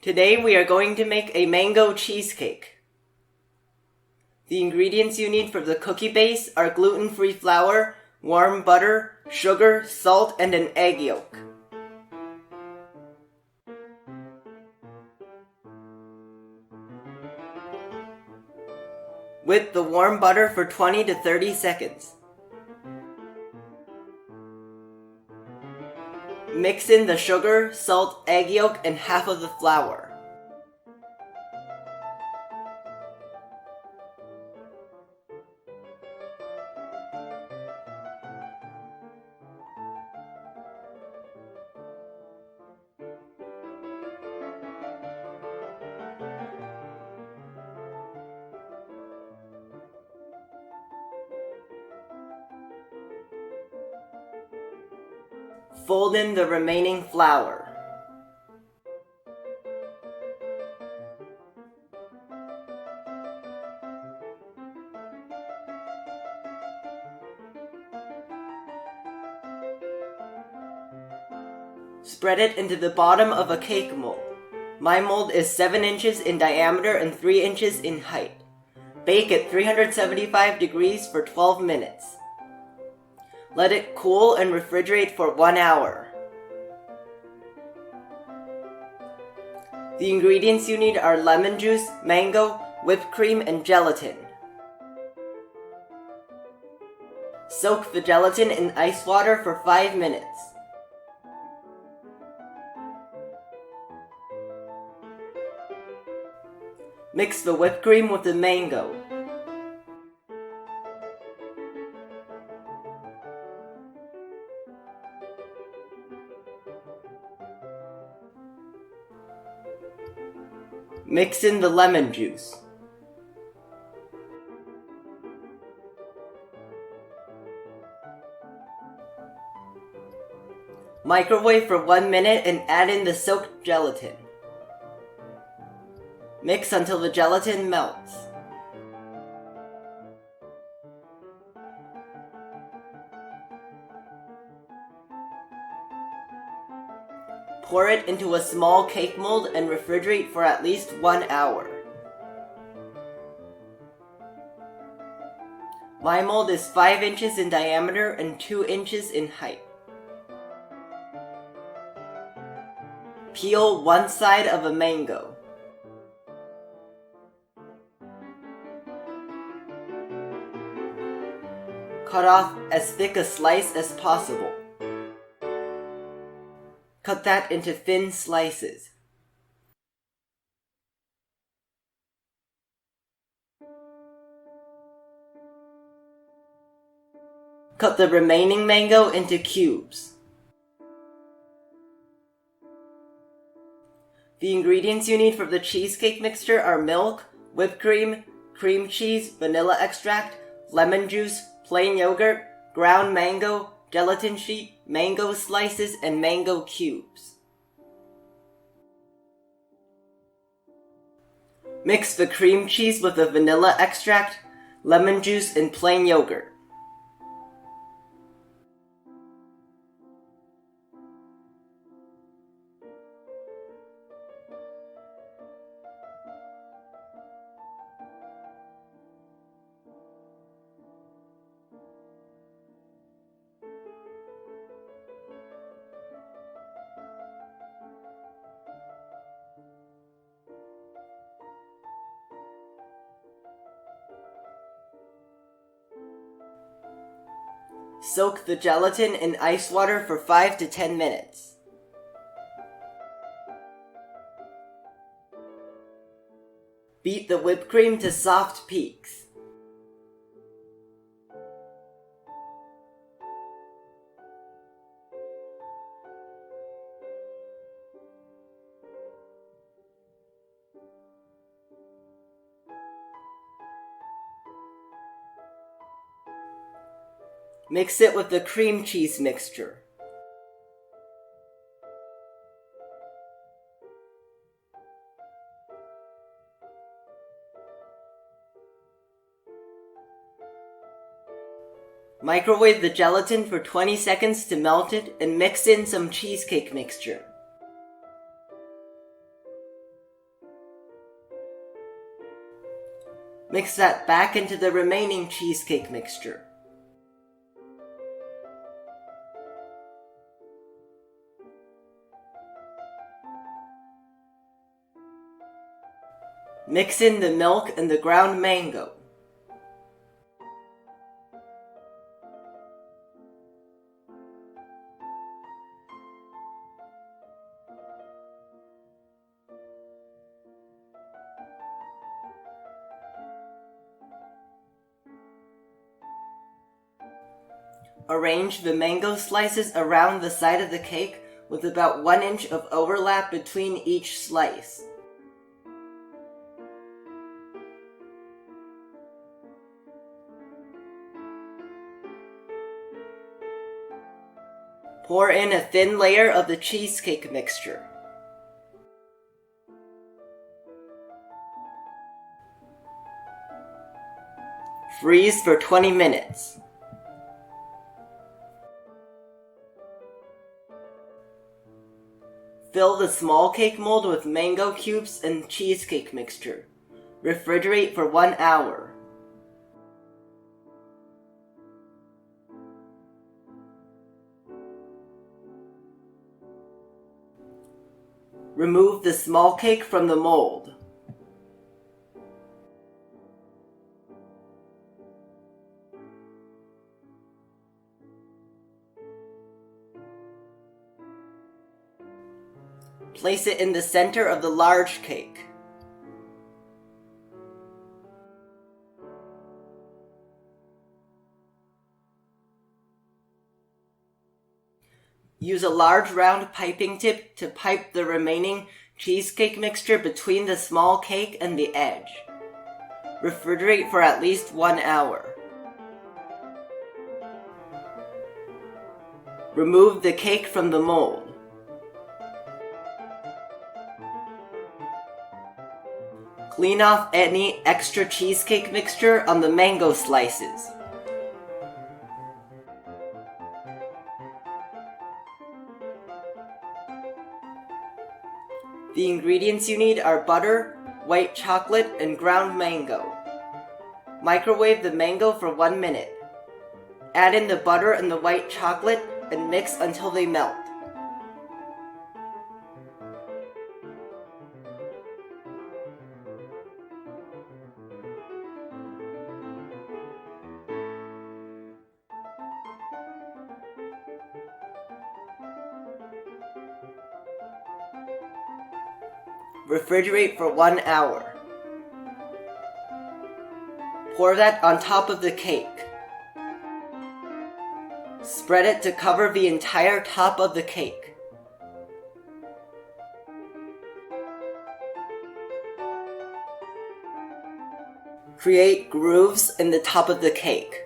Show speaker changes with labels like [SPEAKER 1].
[SPEAKER 1] Today we are going to make a mango cheesecake. The ingredients you need for the cookie base are gluten-free flour, warm butter, sugar, salt, and an egg yolk. Whip the warm butter for 20 to 30 seconds. Mix in the sugar, salt, egg yolk, and half of the flour. Fold in the remaining flour. Spread it into the bottom of a cake mold. My mold is 7 inches in diameter and 3 inches in height. Bake at 375 degrees for 12 minutes. Let it cool and refrigerate for 1 hour. The ingredients you need are lemon juice, mango, whipped cream, and gelatin. Soak the gelatin in ice water for 5 minutes. Mix the whipped cream with the mango. Mix in the lemon juice. Microwave for 1 minute and add in the soaked gelatin. Mix until the gelatin melts. Pour it into a small cake mold and refrigerate for at least 1 hour. My mold is 5 inches in diameter and 2 inches in height. Peel one side of a mango. Cut off as thick a slice as possible. Cut that into thin slices. Cut the remaining mango into cubes. The ingredients you need for the cheesecake mixture are milk, whipped cream, cream cheese, vanilla extract, lemon juice, plain yogurt, ground mango, gelatin sheet, mango slices, and mango cubes. Mix the cream cheese with the vanilla extract, lemon juice, and plain yogurt. Soak the gelatin in ice water for 5 to 10 minutes. Beat the whipped cream to soft peaks. Mix it with the cream cheese mixture. Microwave the gelatin for 20 seconds to melt it and mix in some cheesecake mixture. Mix that back into the remaining cheesecake mixture. Mix in the milk and the ground mango. Arrange the mango slices around the side of the cake with about 1 inch of overlap between each slice. Pour in a thin layer of the cheesecake mixture. Freeze for 20 minutes. Fill the small cake mold with mango cubes and cheesecake mixture. Refrigerate for 1 hour. Remove the small cake from the mold. Place it in the center of the large cake. Use a large round piping tip to pipe the remaining cheesecake mixture between the small cake and the edge. Refrigerate for at least 1 hour. Remove the cake from the mold. Clean off any extra cheesecake mixture on the mango slices. The ingredients you need are butter, white chocolate, and ground mango. Microwave the mango for 1 minute. Add in the butter and the white chocolate and mix until they melt. Refrigerate for 1 hour. Pour that on top of the cake. Spread it to cover the entire top of the cake. Create grooves in the top of the cake.